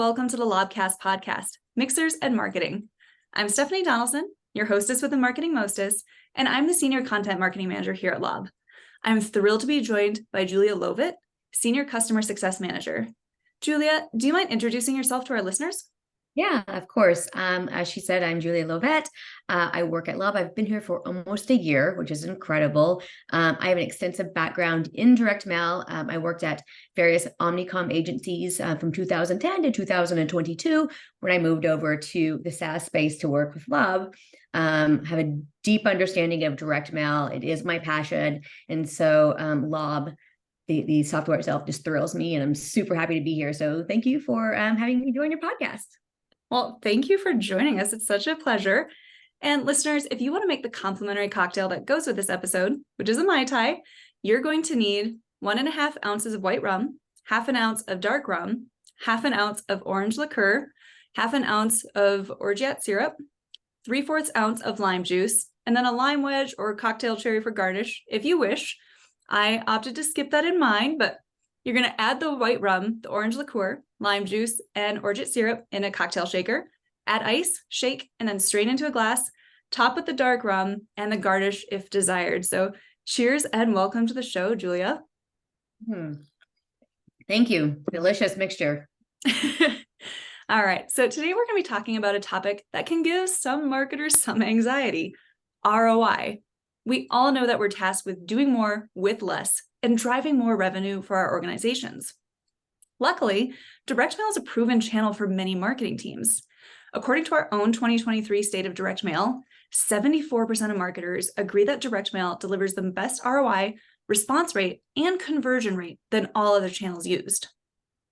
welcome to the Lobcast Podcast, Mixers and Marketing. I'm Stephanie Donaldson, your hostess with the Marketing Mostess, and I'm the Senior Content Marketing Manager here at Lob. I'm thrilled to be joined by Julia Lovett, Senior Customer Success Manager. Julia, do you mind introducing yourself to our listeners? Yeah, of course. As she said, I'm Julia Lovett. I work at Lob. I've been here for almost a year, which is incredible. I have an extensive background in direct mail. I worked at various Omnicom agencies from 2010 to 2022 when I moved over to the SaaS space to work with Lob. Have a deep understanding of direct mail. It is my passion. And so Lob, the software itself just thrills me, and I'm super happy to be here. So thank you for having me join your podcast. Well, thank you for joining us. It's such a pleasure. And listeners, if you want to make the complimentary cocktail that goes with this episode, which is a Mai Tai, you're going to need 1.5 ounces of white rum, 1/2 ounce of dark rum, 1/2 ounce of orange liqueur, 1/2 ounce of orgeat syrup, 3/4 ounce of lime juice, and then a lime wedge or cocktail cherry for garnish, if you wish. I opted to skip that in mine, but you're going to add the white rum, the orange liqueur, lime juice, and orgeat syrup in a cocktail shaker. Add ice, shake, and then strain into a glass. Top with the dark rum and the garnish if desired. So cheers and welcome to the show, Julia. Thank you. Delicious mixture. All right. So today we're going to be talking about a topic that can give some marketers some anxiety, ROI. We all know that we're tasked with doing more with less and driving more revenue for our organizations. Luckily, direct mail is a proven channel for many marketing teams. According to our own 2023 State of Direct Mail, 74% of marketers agree that direct mail delivers the best ROI, response rate, and conversion rate than all other channels used.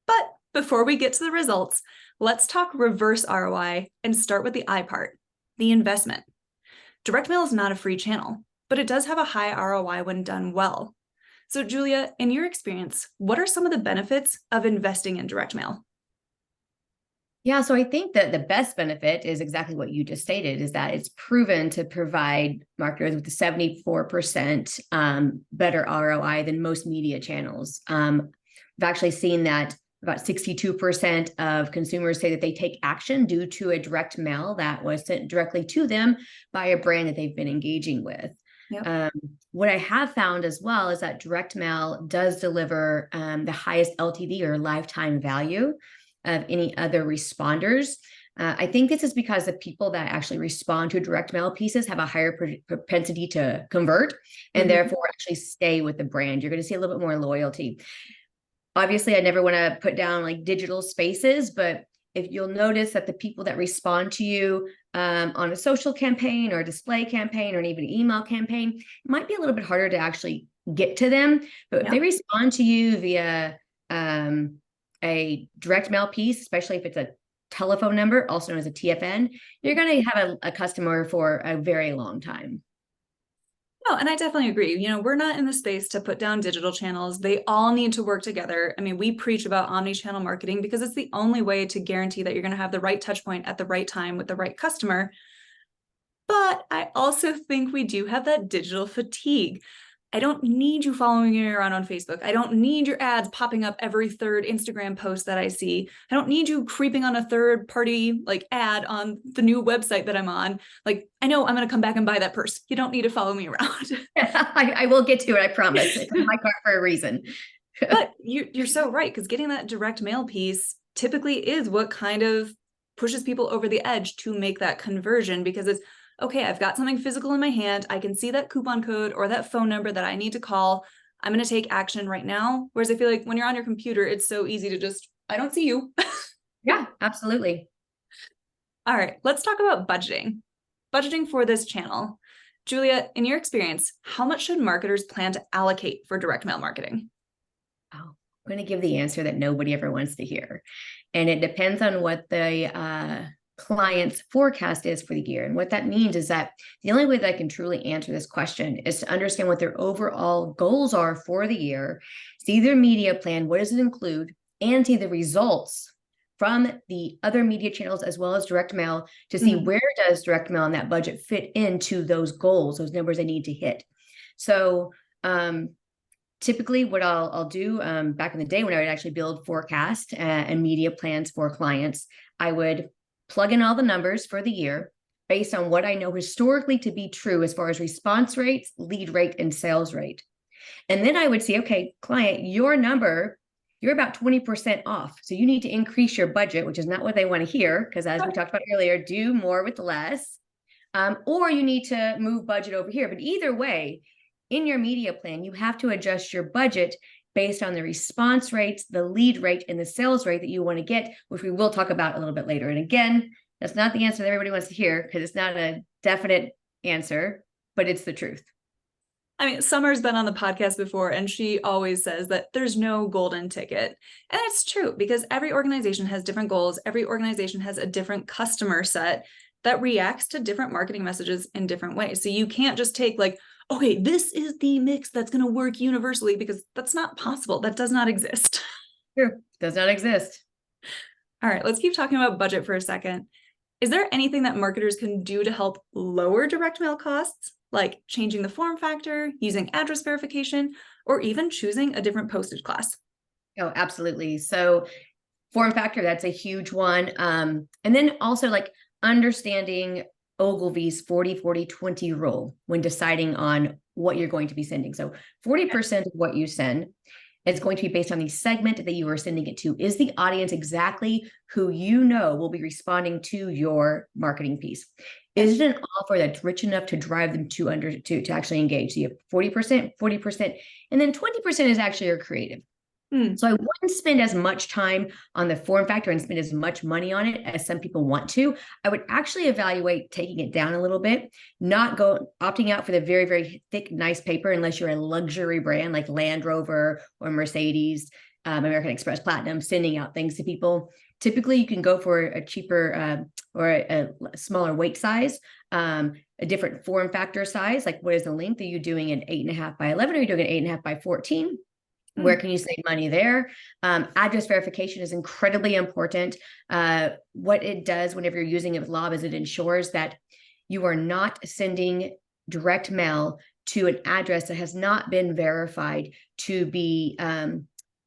But before we get to the results, let's talk reverse ROI and start with the I part, the investment. Direct mail is not a free channel, but it does have a high ROI when done well. So Julia, in your experience, what are some of the benefits of investing in direct mail? Yeah, so I think that the best benefit is exactly what you just stated, is that it's proven to provide marketers with a 74% better ROI than most media channels. I've actually seen that about 62% of consumers say that they take action due to a direct mail that was sent directly to them by a brand that they've been engaging with. Yep. What I have found as well is that direct mail does deliver the highest LTV or lifetime value of any other responders. I think this is because the people that actually respond to direct mail pieces have a higher propensity to convert and therefore actually stay with the brand. You're going to see a little bit more loyalty. Obviously, I never want to put down like digital spaces, but if you'll notice that the people that respond to you on a social campaign or a display campaign or even an email campaign, it might be a little bit harder to actually get to them. But if they respond to you via a direct mail piece, especially if it's a telephone number, also known as a TFN, you're going to have a customer for a very long time. Oh, and I definitely agree. You know, we're not in the space to put down digital channels. They all need to work together. I mean, we preach about omni-channel marketing because it's the only way to guarantee that you're going to have the right touch point at the right time with the right customer. But I also think we do have that digital fatigue. I don't need you following me around on Facebook. I don't need your ads popping up every third Instagram post that I see. I don't need you creeping on a third party like ad on the new website that I'm on. Like, I know I'm going to come back and buy that purse. You don't need to follow me around. I will get to it. I promise. It's in my cart for a reason. But you're so right, because getting that direct mail piece typically is what kind of pushes people over the edge to make that conversion, because it's, okay, I've got something physical in my hand. I can see that coupon code or that phone number that I need to call. I'm going to take action right now. Whereas I feel like when you're on your computer, it's so easy to just, I don't see you. Yeah, absolutely. All right, let's talk about budgeting. Budgeting for this channel. Julia, in your experience, how much should marketers plan to allocate for direct mail marketing? Oh, I'm going to give the answer that nobody ever wants to hear. And it depends on what the client's forecast is for the year. And what that means is that the only way that I can truly answer this question is to understand what their overall goals are for the year, see their media plan, what does it include, and see the results from the other media channels as well as direct mail to see where does direct mail and that budget fit into those goals, those numbers they need to hit. So typically what I'll do back in the day when I would actually build forecast and media plans for clients, I would plug in all the numbers for the year based on what I know historically to be true as far as response rates, lead rate, and sales rate. And then I would see, okay, client, your number, you're about 20% off. So you need to increase your budget, which is not what they want to hear, because as we talked about earlier, do more with less. Or you need to move budget over here. But either way, in your media plan, you have to adjust your budget based on the response rates, the lead rate, and the sales rate that you want to get, which we will talk about a little bit later. And again, that's not the answer that everybody wants to hear, because it's not a definite answer, but it's the truth. I mean, Summer's been on the podcast before, and she always says that there's no golden ticket. And it's true, because every organization has different goals. Every organization has a different customer set that reacts to different marketing messages in different ways. So you can't just take like, okay, this is the mix that's going to work universally, because that's not possible. That does not exist. True. Does not exist. All right, let's keep talking about budget for a second. Is there anything that marketers can do to help lower direct mail costs, like changing the form factor, using address verification, or even choosing a different postage class? Oh, absolutely. So form factor, that's a huge one. And then also like understanding Ogilvy's 40-40-20 rule when deciding on what you're going to be sending. So 40% of what you send is going to be based on the segment that you are sending it to. Is the audience exactly who you know will be responding to your marketing piece? Is it an offer that's rich enough to drive them to actually engage? So you have 40%, 40%, and then 20% is actually your creative. So I wouldn't spend as much time on the form factor and spend as much money on it as some people want to. I would actually evaluate taking it down a little bit, not opting out for the very, very thick, nice paper unless you're a luxury brand like Land Rover or Mercedes, American Express Platinum, sending out things to people. Typically, you can go for a cheaper or a smaller weight size, a different form factor size. Like, what is the length? Are you doing an 8.5 by 11? Or are you doing an 8.5 by 14? Where can you save money there? Address verification is incredibly important. What it does whenever you're using it with Lob is it ensures that you are not sending direct mail to an address that has not been verified to be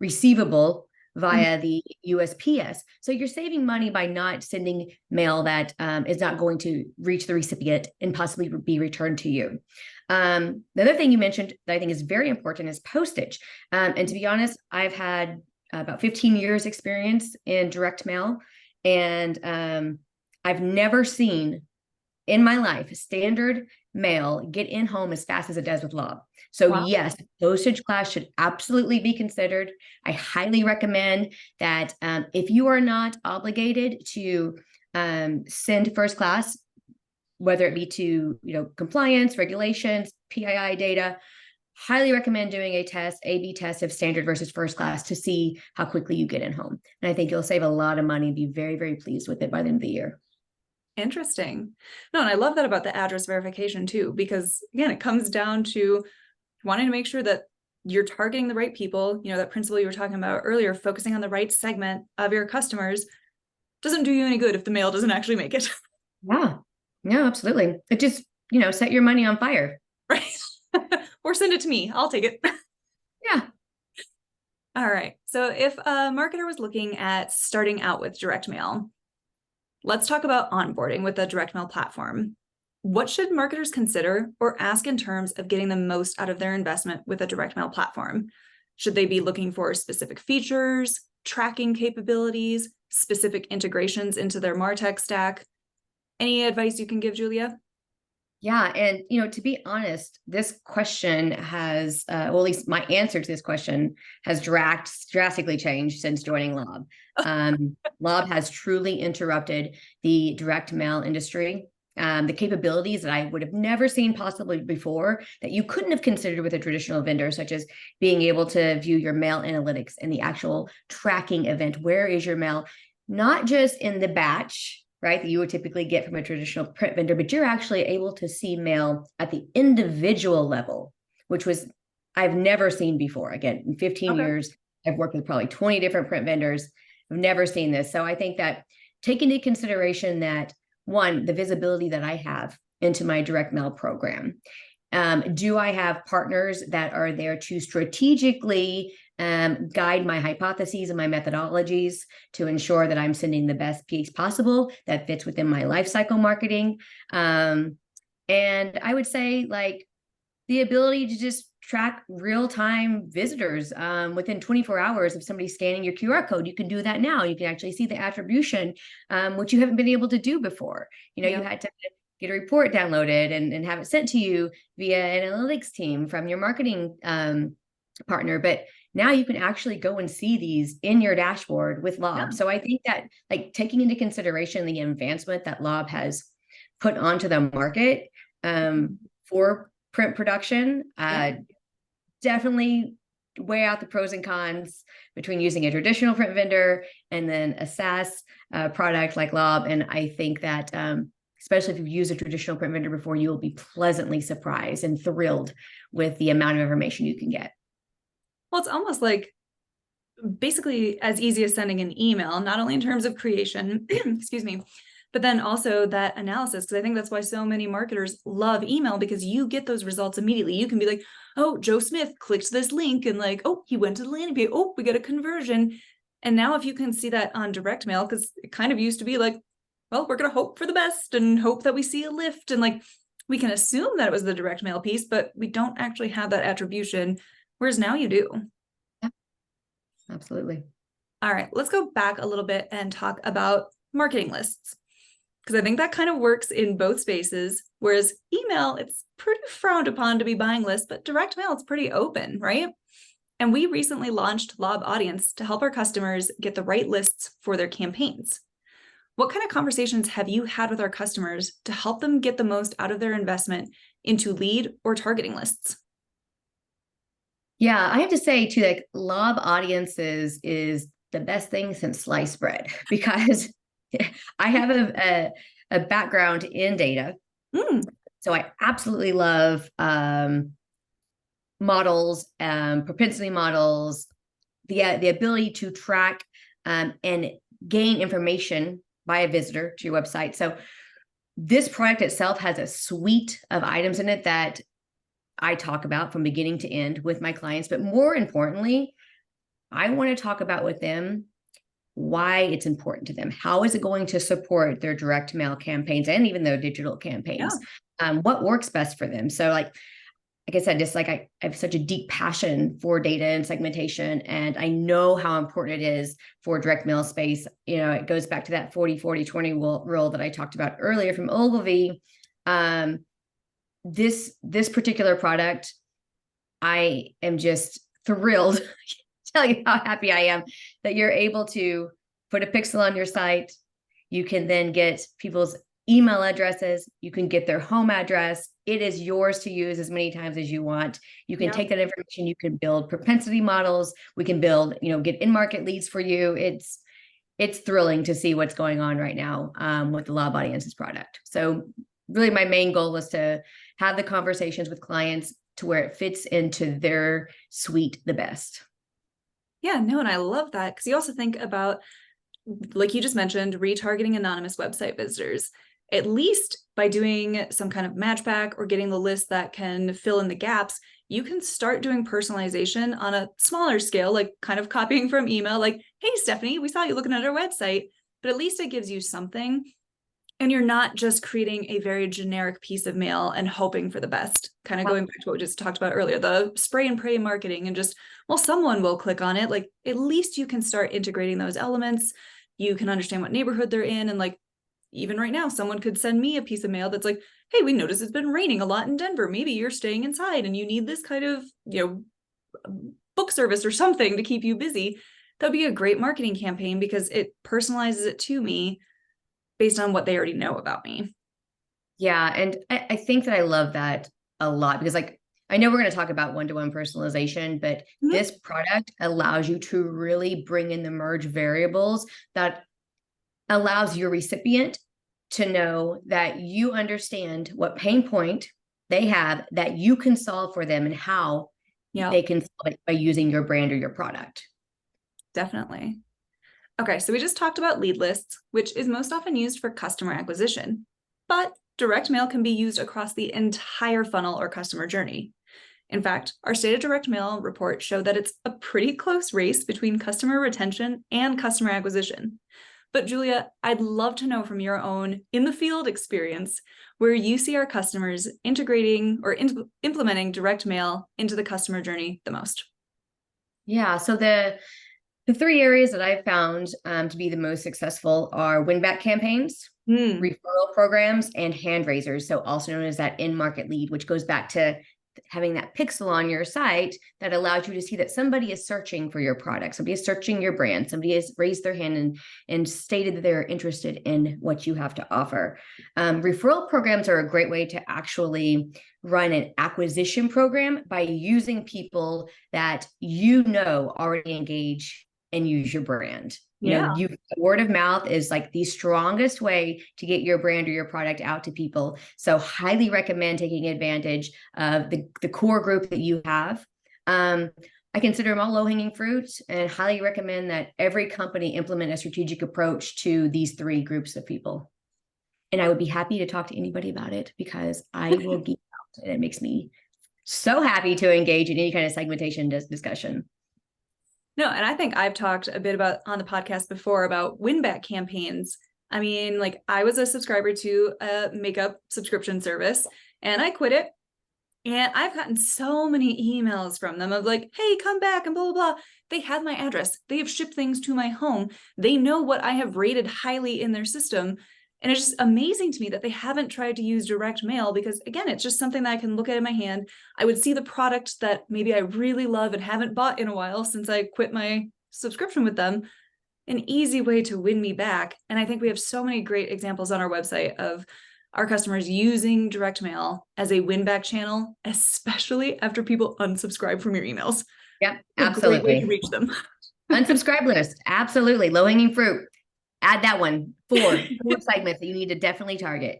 receivable via the USPS. So you're saving money by not sending mail that is not going to reach the recipient and possibly be returned to you. The other thing you mentioned that I think is very important is postage. And to be honest, I've had about 15 years experience in direct mail, and I've never seen in my life standard mail get in home as fast as it does with Lob. So wow. Yes, postage class should absolutely be considered. I highly recommend that if you are not obligated to send first class, whether it be to compliance, regulations, PII data, highly recommend doing a test, A/B test of standard versus first class to see how quickly you get in home. And I think you'll save a lot of money and be very, very pleased with it by the end of the year. Interesting. No, and I love that about the address verification too, because again, it comes down to wanting to make sure that you're targeting the right people. That principle you were talking about earlier, focusing on the right segment of your customers doesn't do you any good if the mail doesn't actually make it. Yeah, no, absolutely. It just, set your money on fire. Right. Or send it to me. I'll take it. Yeah. All right. So if a marketer was looking at starting out with direct mail, let's talk about onboarding with a direct mail platform. What should marketers consider or ask in terms of getting the most out of their investment with a direct mail platform? Should they be looking for specific features, tracking capabilities, specific integrations into their MarTech stack? Any advice you can give, Julia? Yeah. And, to be honest, this question has, well, at least my answer to this question has drastically changed since joining Lob. Lob has truly interrupted the direct mail industry. The capabilities that I would have never seen possibly before that you couldn't have considered with a traditional vendor, such as being able to view your mail analytics and the actual tracking event. Where is your mail? Not just in the batch, right, that you would typically get from a traditional print vendor, but you're actually able to see mail at the individual level, which I've never seen before. Again, in 15 years, I've worked with probably 20 different print vendors. I've never seen this. So I think that take into consideration that, one, the visibility that I have into my direct mail program. Do I have partners that are there to strategically guide my hypotheses and my methodologies to ensure that I'm sending the best piece possible that fits within my lifecycle marketing? And I would say like the ability to just track real-time visitors within 24 hours of somebody scanning your QR code. You can do that now. You can actually see the attribution, which you haven't been able to do before. You know, you had to get a report downloaded and have it sent to you via an analytics team from your marketing partner. But now you can actually go and see these in your dashboard with Lob. So I think that like taking into consideration the advancement that Lob has put onto the market for print production, definitely weigh out the pros and cons between using a traditional print vendor and then a SaaS product like Lob. And I think that especially if you've used a traditional print vendor before, you will be pleasantly surprised and thrilled with the amount of information you can get. Well, it's almost like basically as easy as sending an email, not only in terms of creation, excuse me, but then also that analysis. Because I think that's why so many marketers love email, because you get those results immediately. You can be like, oh, Joe Smith clicked this link and like, oh, he went to the landing page. Oh, we got a conversion. And now if you can see that on direct mail, because it kind of used to be like, well, we're going to hope for the best and hope that we see a lift. And like, we can assume that it was the direct mail piece, but we don't actually have that attribution. Whereas now you do. Yeah, absolutely. All right, let's go back a little bit and talk about marketing lists, because I think that kind of works in both spaces. Whereas email, it's pretty frowned upon to be buying lists, but direct mail, it's pretty open, right? And we recently launched Lob Audience to help our customers get the right lists for their campaigns. What kind of conversations have you had with our customers to help them get the most out of their investment into lead or targeting lists? Yeah, I have to say too, like Lob Audiences is the best thing since sliced bread, because I have a background in data. So I absolutely love models, propensity models, the ability to track and gain information by a visitor to your website. So this product itself has a suite of items in it that I talk about from beginning to end with my clients. But more importantly, I want to talk about with them why it's important to them. How is it going to support their direct mail campaigns and even their digital campaigns? What works best for them? So like I said, just like I have such a deep passion for data and segmentation, and I know how important it is for direct mail space. You know, it goes back to that 40-40-20 rule that I talked about earlier from Ogilvy. This particular product, I am just thrilled tell you how happy I am that you're able to put a pixel on your site. You can then get people's email addresses. You can get their home address. It is yours to use as many times as you want. You can take that information. You can build propensity models. We can build, get in-market leads for you. It's thrilling to see what's going on right now with the Lob Audiences product. So really my main goal is to have the conversations with clients to where it fits into their suite the best. Yeah, no, and I love that, because you also think about, like you just mentioned, retargeting anonymous website visitors. At least by doing some kind of matchback or getting the list that can fill in the gaps, you can start doing personalization on a smaller scale, like kind of copying from email, like, hey, Stephanie, we saw you looking at our website, but at least it gives you something. And you're not just creating a very generic piece of mail and hoping for the best, kind of going back to what we just talked about earlier, the spray and pray marketing and just, well, someone will click on it. Like, at least you can start integrating those elements. You can understand what neighborhood they're in. And like, even right now, someone could send me a piece of mail that's like, hey, we noticed it's been raining a lot in Denver. Maybe you're staying inside and you need this kind of, book service or something to keep you busy. That'd be a great marketing campaign because it personalizes it to me based on what they already know about me. Yeah. And I think that I love that a lot, because like, I know we're going to talk about one-to-one personalization, but this product allows you to really bring in the merge variables that allows your recipient to know that you understand what pain point they have that you can solve for them and how they can solve it by using your brand or your product. Definitely. Okay, so we just talked about lead lists, which is most often used for customer acquisition. But direct mail can be used across the entire funnel or customer journey. In fact, our State of Direct Mail report showed that it's a pretty close race between customer retention and customer acquisition. But Julia, I'd love to know from your own in-the-field experience where you see our customers integrating or implementing direct mail into the customer journey the most. Yeah, so the three areas that I've found to be the most successful are win-back campaigns, referral programs, and hand raisers. So also known as that in-market lead, which goes back to having that pixel on your site that allows you to see that somebody is searching for your product, somebody is searching your brand, somebody has raised their hand and stated that they're interested in what you have to offer. Referral programs are a great way to actually run an acquisition program by using people that already engage and use your brand. Word of mouth is like the strongest way to get your brand or your product out to people. So highly recommend taking advantage of the core group that you have. I consider them all low-hanging fruit and highly recommend that every company implement a strategic approach to these three groups of people. And I would be happy to talk to anybody about it because I will geek out and it makes me so happy to engage in any kind of segmentation discussion. No, and I think I've talked a bit about on the podcast before about win-back campaigns. I mean, like I was a subscriber to a makeup subscription service and I quit it. And I've gotten so many emails from them of like, hey, come back and blah, blah, blah. They have my address. They have shipped things to my home. They know what I have rated highly in their system. And it's just amazing to me that they haven't tried to use direct mail because, again, it's just something that I can look at in my hand. I would see the product that maybe I really love and haven't bought in a while since I quit my subscription with them. An easy way to win me back. And I think we have so many great examples on our website of our customers using direct mail as a win back channel, especially after people unsubscribe from your emails. Yep, absolutely. A great way to reach them. Unsubscribe list. Absolutely. Low hanging fruit. Add that one. Four segments that you need to definitely target.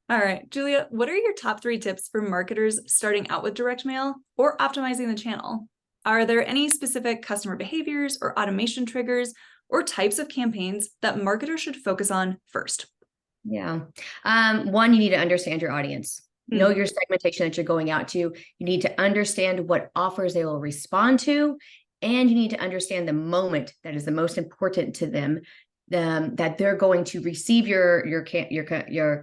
All right, Julia, what are your top 3 tips for marketers starting out with direct mail or optimizing the channel? Are there any specific customer behaviors or automation triggers or types of campaigns that marketers should focus on first? Yeah. One, you need to understand your audience. Know your segmentation that you're going out to. You need to understand what offers they will respond to. And you need to understand the moment that is the most important to them, that they're going to receive your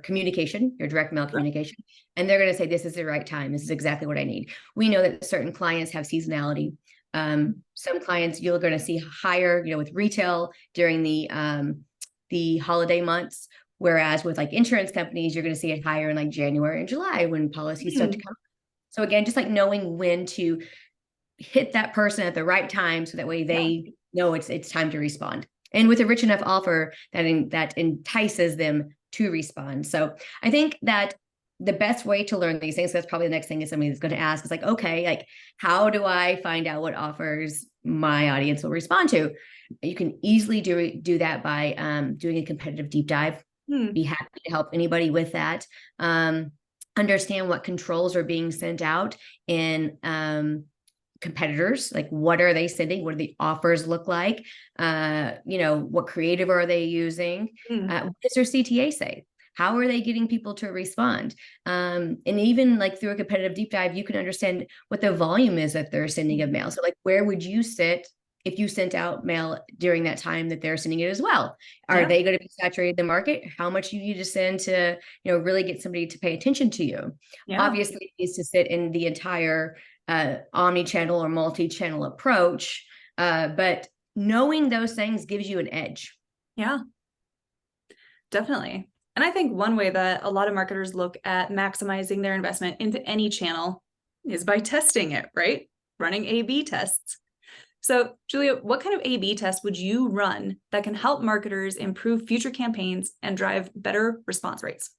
communication, your direct mail communication, and they're going to say, this is the right time. This is exactly what I need. We know that certain clients have seasonality. Some clients you're going to see higher, with retail during the holiday months, whereas with like insurance companies, you're going to see it higher in like January and July when policies start to come. So again, just like knowing when to hit that person at the right time so that way they know it's time to respond, and with a rich enough offer that entices them to respond. So I think that the best way to learn these things, that's probably the next thing is somebody that's going to ask is like, okay, like how do I find out what offers my audience will respond to? You can easily do that by doing a competitive deep dive. Be happy to help anybody with that. Understand what controls are being sent out in competitors, like what are they sending? What do the offers look like? What creative are they using? What does their CTA say? How are they getting people to respond? And even like through a competitive deep dive, you can understand what the volume is that they're sending of mail. So like, where would you sit if you sent out mail during that time that they're sending it as well? Are they going to be saturated the market? How much you need to send to, really get somebody to pay attention to you? Obviously, it needs to sit in the entire omni-channel or multi-channel approach. But knowing those things gives you an edge. Yeah, definitely. And I think one way that a lot of marketers look at maximizing their investment into any channel is by testing it, right? Running A/B tests. So, Julia, what kind of A/B test would you run that can help marketers improve future campaigns and drive better response rates?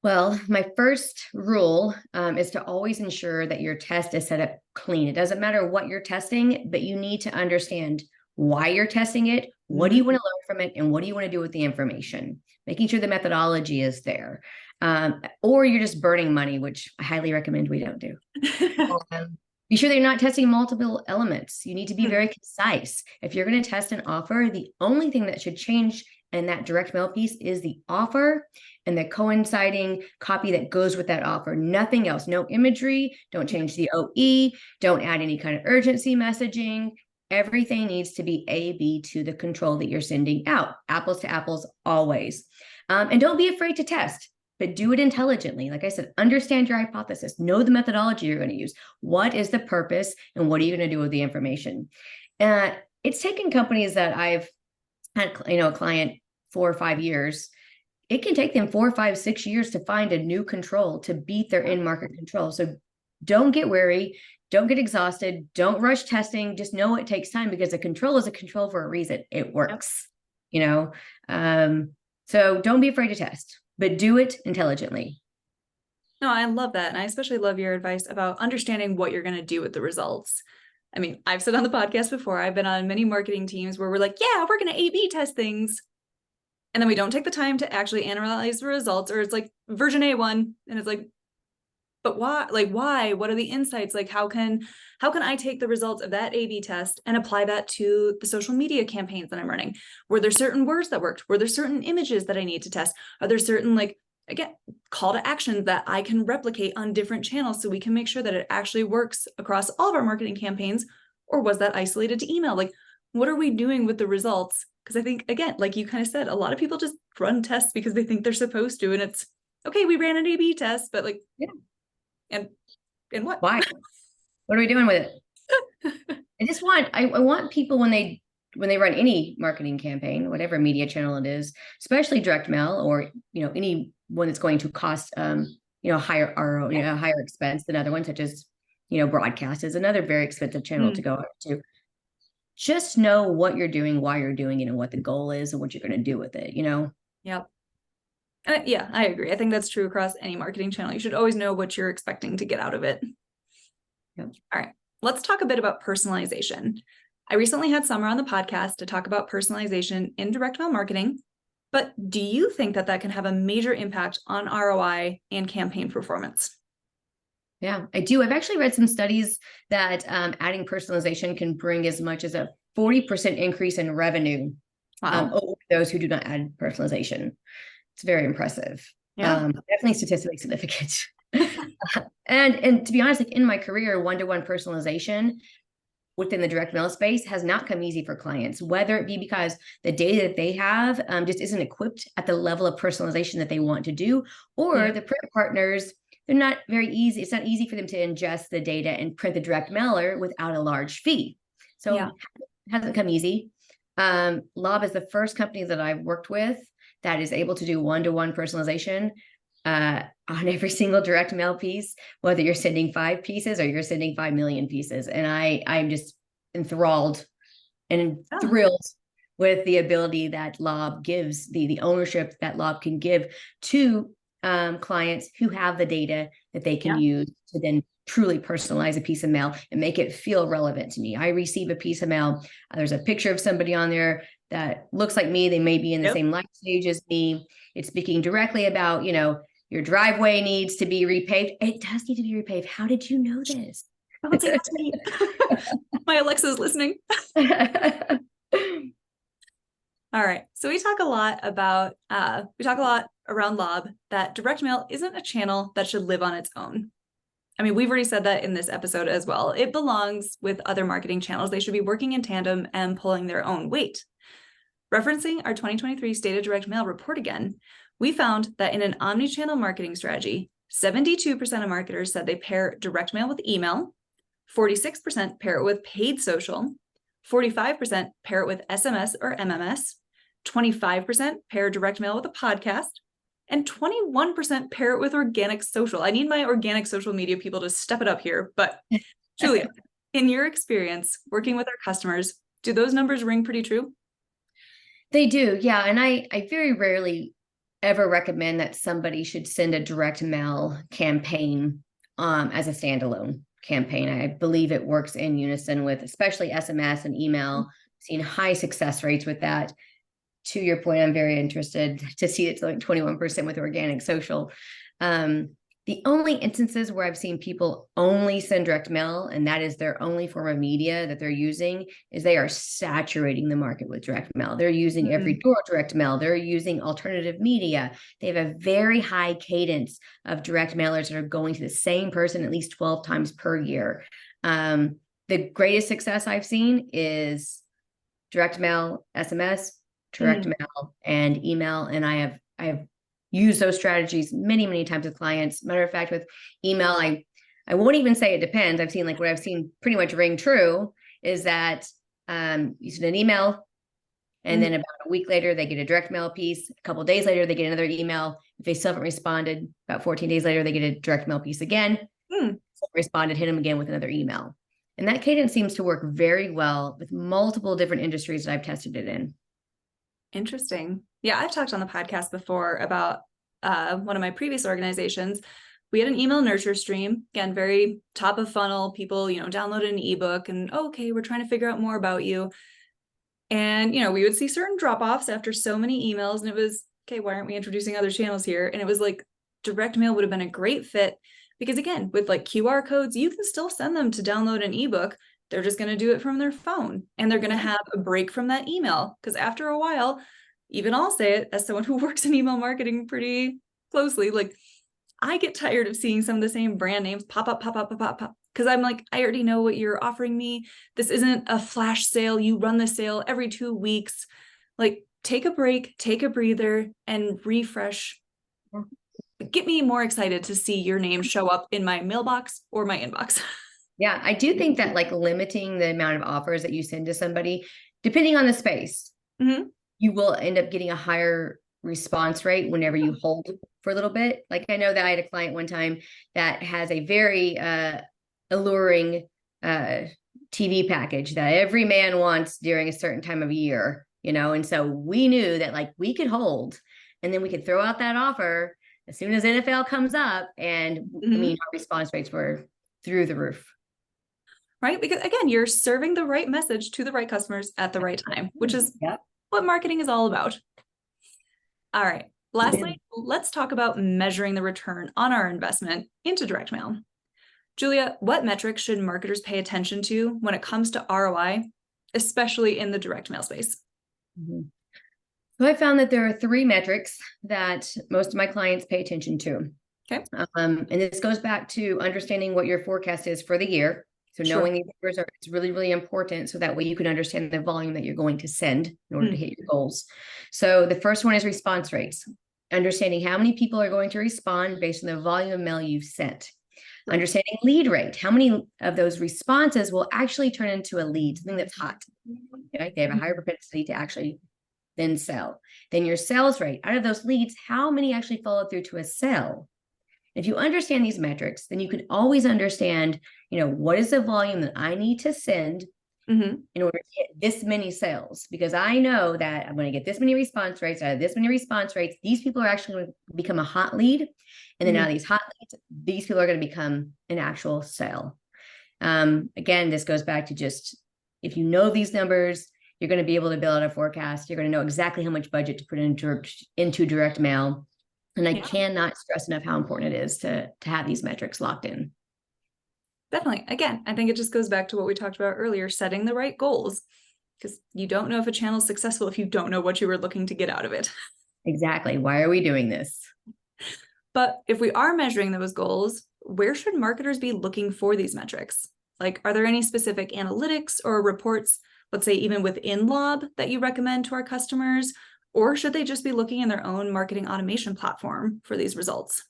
Well, my first rule is to always ensure that your test is set up clean. It doesn't matter what you're testing, but you need to understand why you're testing it, what do you want to learn from it, and what do you want to do with the information? Making sure the methodology is there. Or you're just burning money, which I highly recommend we don't do. Be sure that you're not testing multiple elements. You need to be very concise. If you're going to test an offer, the only thing that should change And that direct mail piece is the offer and the coinciding copy that goes with that offer. Nothing else. No imagery. Don't change the OE. Don't add any kind of urgency messaging. Everything needs to be A/B to the control that you're sending out. Apples to apples always. And don't be afraid to test, but do it intelligently. Like I said, understand your hypothesis. Know the methodology you're going to use. What is the purpose and what are you going to do with the information? It's taken companies that I've had, a client 4 or 5 years. It can take them 4, 5, 6 years to find a new control to beat their in-market control. So don't get weary. Don't get exhausted. Don't rush testing. Just know it takes time because a control is a control for a reason. It works, so don't be afraid to test, but do it intelligently. No, I love that. And I especially love your advice about understanding what you're going to do with the results. I mean, I've said on the podcast before, I've been on many marketing teams where we're like, yeah, we're going to A/B test things. And then we don't take the time to actually analyze the results, or it's like version A1. And it's like, but why? Like, why? What are the insights? Like, how can I take the results of that A/B test and apply that to the social media campaigns that I'm running? Were there certain words that worked? Were there certain images that I need to test? Are there certain, again, call to actions that I can replicate on different channels so we can make sure that it actually works across all of our marketing campaigns? Or was that isolated to email? Like, what are we doing with the results? Because I think, again, like you kind of said, a lot of people just run tests because they think they're supposed to. And it's, okay, we ran an A/B test, but yeah. And what? Why? What are we doing with it? I want people when they run any marketing campaign, whatever media channel it is, especially direct mail or, any one that's going to cost, higher ROI, higher expense than other ones, such as, broadcast is another very expensive channel to go to. Just know what you're doing, why you're doing it, and what the goal is and what you're going to do with it, Yep. Yeah, I agree. I think that's true across any marketing channel. You should always know what you're expecting to get out of it. Yep. All right, let's talk a bit about personalization. I recently had Summer on the podcast to talk about personalization in direct mail marketing, but do you think that can have a major impact on ROI and campaign performance? Yeah, I do. I've actually read some studies that adding personalization can bring as much as a 40% increase in revenue over those who do not add personalization. It's very impressive. Yeah. Definitely statistically significant. And to be honest, in my career, one-to-one personalization within the direct mail space has not come easy for clients, whether it be because the data that they have just isn't equipped at the level of personalization that they want to do, or the print partners, they're not very easy. It's not easy for them to ingest the data and print the direct mailer without a large fee. So it hasn't come easy. Lob is the first company that I've worked with that is able to do one-to-one personalization on every single direct mail piece, whether you're sending 5 pieces or you're sending 5 million pieces. And I'm just enthralled and thrilled with the ability that Lob gives, the ownership that Lob can give to clients who have the data that they can use to then truly personalize a piece of mail and make it feel relevant to me. I receive a piece of mail. There's a picture of somebody on there that looks like me. They may be in the same life stage as me. It's speaking directly about, your driveway needs to be repaved. It does need to be repaved. How did you know this? Don't say that to me. My Alexa's listening. All right. So we talk a lot around Lob that direct mail isn't a channel that should live on its own. I mean, we've already said that in this episode as well. It belongs with other marketing channels. They should be working in tandem and pulling their own weight. Referencing our 2023 State of Direct Mail report again, we found that in an omni-channel marketing strategy, 72% of marketers said they pair direct mail with email, 46% pair it with paid social, 45% pair it with SMS or MMS, 25% pair direct mail with a podcast, and 21% pair it with organic social. I need my organic social media people to step it up here. But Julia, in your experience working with our customers, do those numbers ring pretty true? They do, yeah. And I very rarely ever recommend that somebody should send a direct mail campaign as a standalone campaign. I believe it works in unison with especially SMS and email. Seen high success rates with that. To your point, I'm very interested to see it's like 21% with organic social. The only instances where I've seen people only send direct mail, and that is their only form of media that they're using, is they are saturating the market with direct mail. They're using every door direct mail. They're using alternative media. They have a very high cadence of direct mailers that are going to the same person at least 12 times per year. The greatest success I've seen is direct mail, SMS, direct mail, and email. And I have used those strategies many, many times with clients. Matter of fact, with email, I won't even say it depends. I've seen like what I've seen pretty much ring true is that you send an email and then about a week later, they get a direct mail piece. A couple of days later, they get another email. If they still haven't responded, about 14 days later, they get a direct mail piece again. Responded, hit them again with another email. And that cadence seems to work very well with multiple different industries that I've tested it in. Interesting. Yeah, I've talked on the podcast before about one of my previous organizations. We had an email nurture stream, again, very top of funnel. People, downloaded an ebook and, okay, we're trying to figure out more about you. And, we would see certain drop-offs after so many emails. And it was, okay, why aren't we introducing other channels here? And it was like direct mail would have been a great fit because, again, with like QR codes, you can still send them to download an ebook. They're just going to do it from their phone and they're going to have a break from that email. Because after a while, even I'll say it as someone who works in email marketing pretty closely, like I get tired of seeing some of the same brand names pop up. Because I'm like, I already know what you're offering me. This isn't a flash sale. You run the sale every 2 weeks. Like take a break, take a breather and refresh. Get me more excited to see your name show up in my mailbox or my inbox. Yeah, I do think that like limiting the amount of offers that you send to somebody, depending on the space, you will end up getting a higher response rate whenever you hold for a little bit. Like I know that I had a client one time that has a very alluring TV package that every man wants during a certain time of year, and so we knew that like we could hold and then we could throw out that offer as soon as NFL comes up. And I mean, our response rates were through the roof. Right? Because again, you're serving the right message to the right customers at the right time, which is what marketing is all about. All right. Lastly, let's talk about measuring the return on our investment into direct mail. Julia, what metrics should marketers pay attention to when it comes to ROI, especially in the direct mail space? So I found that there are 3 metrics that most of my clients pay attention to. Okay. And this goes back to understanding what your forecast is for the year. So knowing these numbers it's really, really important. So that way you can understand the volume that you're going to send in order to hit your goals. So the first one is response rates, understanding how many people are going to respond based on the volume of mail you've sent. Understanding lead rate, how many of those responses will actually turn into a lead, something that's hot. Okay? They have a higher propensity to actually then sell. Then your sales rate, out of those leads, how many actually follow through to a sale? If you understand these metrics, then you can always understand, what is the volume that I need to send in order to get this many sales? Because I know that I'm going to get this many response rates. Out of this many response rates, these people are actually going to become a hot lead. And then out of these hot leads, these people are going to become an actual sale. Again, this goes back to just, if you know these numbers, you're going to be able to build out a forecast. You're going to know exactly how much budget to put into direct mail. And I cannot stress enough how important it is to have these metrics locked in. Definitely. Again, I think it just goes back to what we talked about earlier, setting the right goals, because you don't know if a channel is successful if you don't know what you were looking to get out of it. Exactly. Why are we doing this? But if we are measuring those goals, where should marketers be looking for these metrics? Like, are there any specific analytics or reports, let's say even within Lob, that you recommend to our customers? Or should they just be looking in their own marketing automation platform for these results?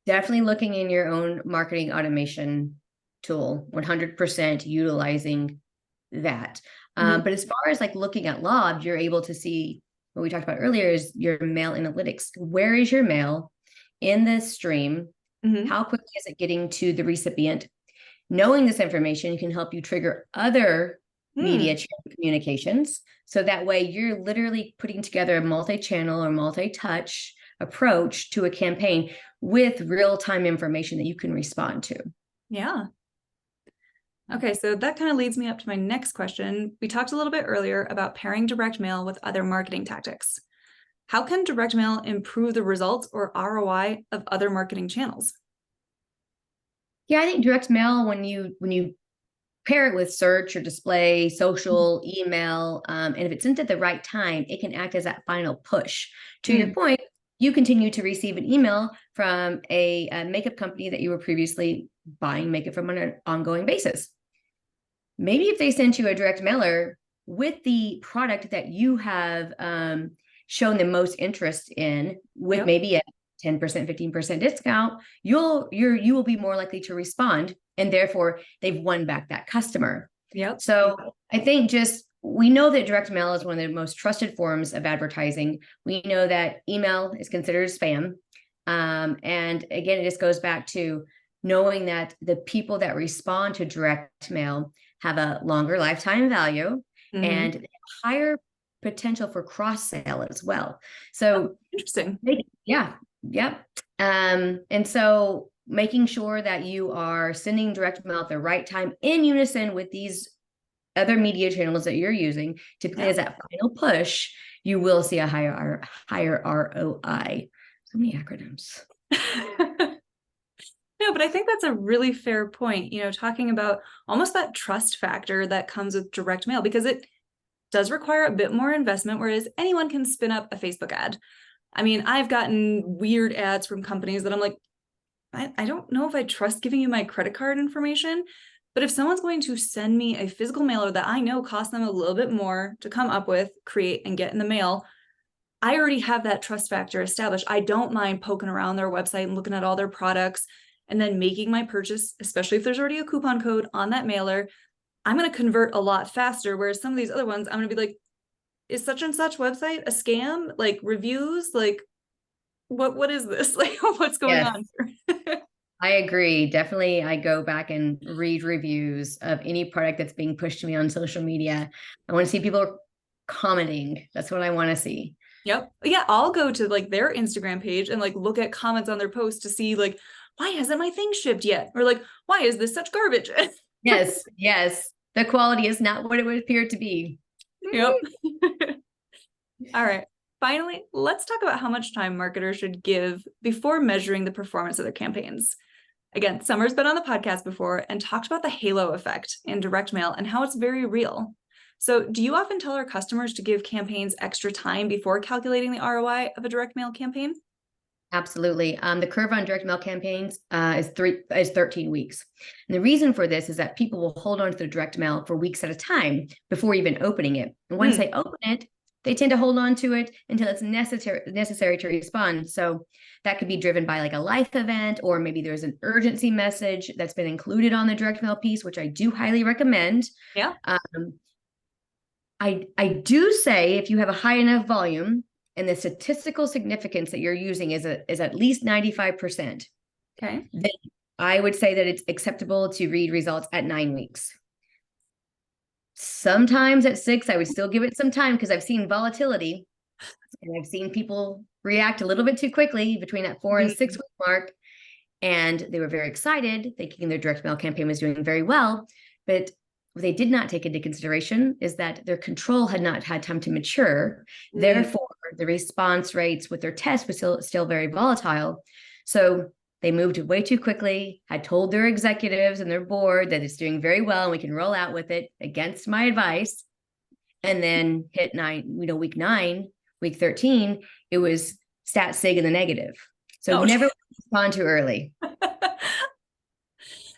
Definitely looking in your own marketing automation tool, 100% utilizing that. But as far as like looking at Lob, you're able to see what we talked about earlier is your mail analytics. Where is your mail in this stream? How quickly is it getting to the recipient? Knowing this information can help you trigger other media channel communications. So that way you're literally putting together a multi-channel or multi-touch approach to a campaign with real-time information that you can respond to. Yeah. Okay, so that kind of leads me up to my next question. We talked a little bit earlier about pairing direct mail with other marketing tactics. How can direct mail improve the results or ROI of other marketing channels? Yeah, I think direct mail, when you pair it with search or display, social, email, and if it's sent at the right time, it can act as that final push. To your point, you continue to receive an email from a makeup company that you were previously buying makeup from on an ongoing basis. Maybe if they sent you a direct mailer with the product that you have shown the most interest in, with maybe a 10%, 15% discount, you will be more likely to respond, and therefore they've won back that customer. Yep. So I think we know that direct mail is one of the most trusted forms of advertising. We know that email is considered spam. And again, it just goes back to knowing that the people that respond to direct mail have a longer lifetime value and higher potential for cross sale as well. So interesting. And so making sure that you are sending direct mail at the right time in unison with these other media channels that you're using, typically as that final push, you will see a higher ROI. So many acronyms. No, but I think that's a really fair point, talking about almost that trust factor that comes with direct mail, because it does require a bit more investment, whereas anyone can spin up a Facebook ad. I mean, I've gotten weird ads from companies that I'm like, I don't know if I trust giving you my credit card information, but if someone's going to send me a physical mailer that I know costs them a little bit more to come up with, create, and get in the mail, I already have that trust factor established. I don't mind poking around their website and looking at all their products and then making my purchase, especially if there's already a coupon code on that mailer. I'm going to convert a lot faster. Whereas some of these other ones, I'm going to be like, is such and such website a scam? Like reviews? Like what is this? Like what's going on here? I agree. Definitely. I go back and read reviews of any product that's being pushed to me on social media. I want to see people commenting. That's what I want to see. Yep. Yeah. I'll go to like their Instagram page and like look at comments on their posts to see like, why hasn't my thing shipped yet? Or like, why is this such garbage? Yes. The quality is not what it would appear to be. Yep. All right. Finally, let's talk about how much time marketers should give before measuring the performance of their campaigns. Again, Summer's been on the podcast before and talked about the halo effect in direct mail and how it's very real. So do you often tell our customers to give campaigns extra time before calculating the ROI of a direct mail campaign? Absolutely. The curve on direct mail campaigns is 13 weeks. And the reason for this is that people will hold on to their direct mail for weeks at a time before even opening it. And once they open it, they tend to hold on to it until it's necessary to respond. So that could be driven by like a life event, or maybe there's an urgency message that's been included on the direct mail piece, which I do highly recommend. Yeah. I do say if you have a high enough volume and the statistical significance that you're using is at least 95%. Okay. Then I would say that it's acceptable to read results at 9 weeks. Sometimes at 6, I would still give it some time because I've seen volatility and I've seen people react a little bit too quickly between that 4 and 6 week mark. And they were very excited, thinking their direct mail campaign was doing very well. But what they did not take into consideration is that their control had not had time to mature. Therefore, the response rates with their test was still very volatile. So they moved way too quickly, had told their executives and their board that it's doing very well and we can roll out with it against my advice. And then hit week 9, week 13, it was stat sig in the negative. So never respond too early.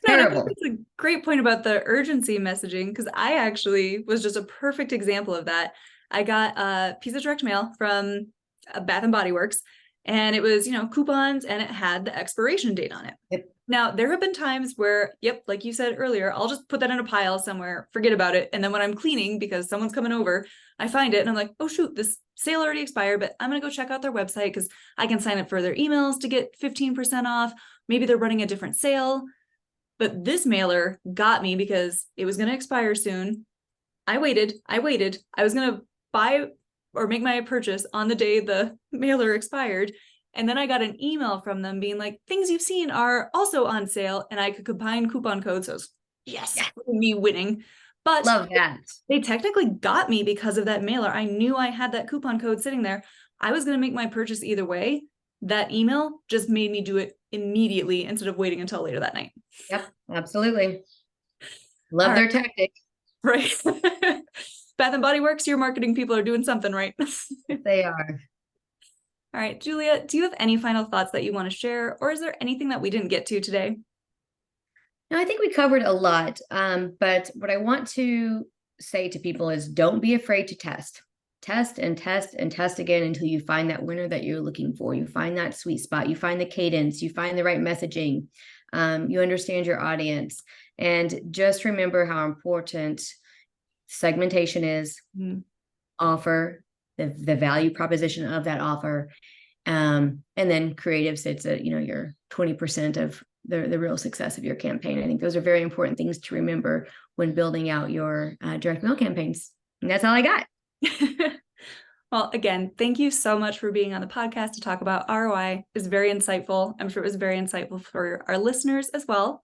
Terrible. That's a great point about the urgency messaging, because I actually was just a perfect example of that. I got a piece of direct mail from Bath and Body Works, and it was, coupons, and it had the expiration date on it. Yep. Now, there have been times where, like you said earlier, I'll just put that in a pile somewhere, forget about it. And then when I'm cleaning because someone's coming over, I find it and I'm like, oh, shoot, this sale already expired, but I'm going to go check out their website because I can sign up for their emails to get 15% off. Maybe they're running a different sale. But this mailer got me because it was going to expire soon. I waited. I was going to buy or make my purchase on the day the mailer expired. And then I got an email from them being like, things you've seen are also on sale. And I could combine coupon codes. So yes, me winning. But love that. They technically got me because of that mailer. I knew I had that coupon code sitting there. I was going to make my purchase either way. That email just made me do it immediately instead of waiting until later that night. Yep, absolutely. Love their tactic. Right. Bath and Body Works, your marketing people are doing something right. They are. All right, Julia, do you have any final thoughts that you want to share, or is there anything that we didn't get to today? No, I think we covered a lot. But what I want to say to people is don't be afraid to test. Test and test and test again until you find that winner that you're looking for. You find that sweet spot. You find the cadence. You find the right messaging. You understand your audience. And just remember how important segmentation is, offer, the value proposition of that offer. And then creative sits at, your 20% of the real success of your campaign. I think those are very important things to remember when building out your direct mail campaigns. And that's all I got. Well, again, thank you so much for being on the podcast to talk about ROI. It was very insightful. I'm sure it was very insightful for our listeners as well.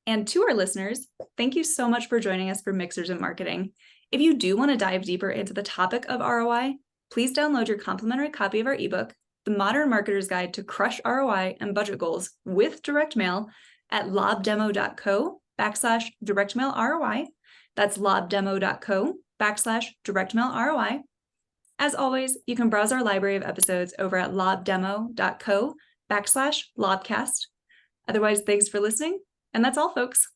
And to our listeners, thank you so much for joining us for Mixers in Marketing. If you do want to dive deeper into the topic of ROI, please download your complimentary copy of our ebook, The Modern Marketer's Guide to Crush ROI and Budget Goals with Direct Mail at lobdemo.co/directmailROI. That's lobdemo.co/directmailROI. As always, you can browse our library of episodes over at lobdemo.co/Lobcast. Otherwise, thanks for listening. And that's all, folks.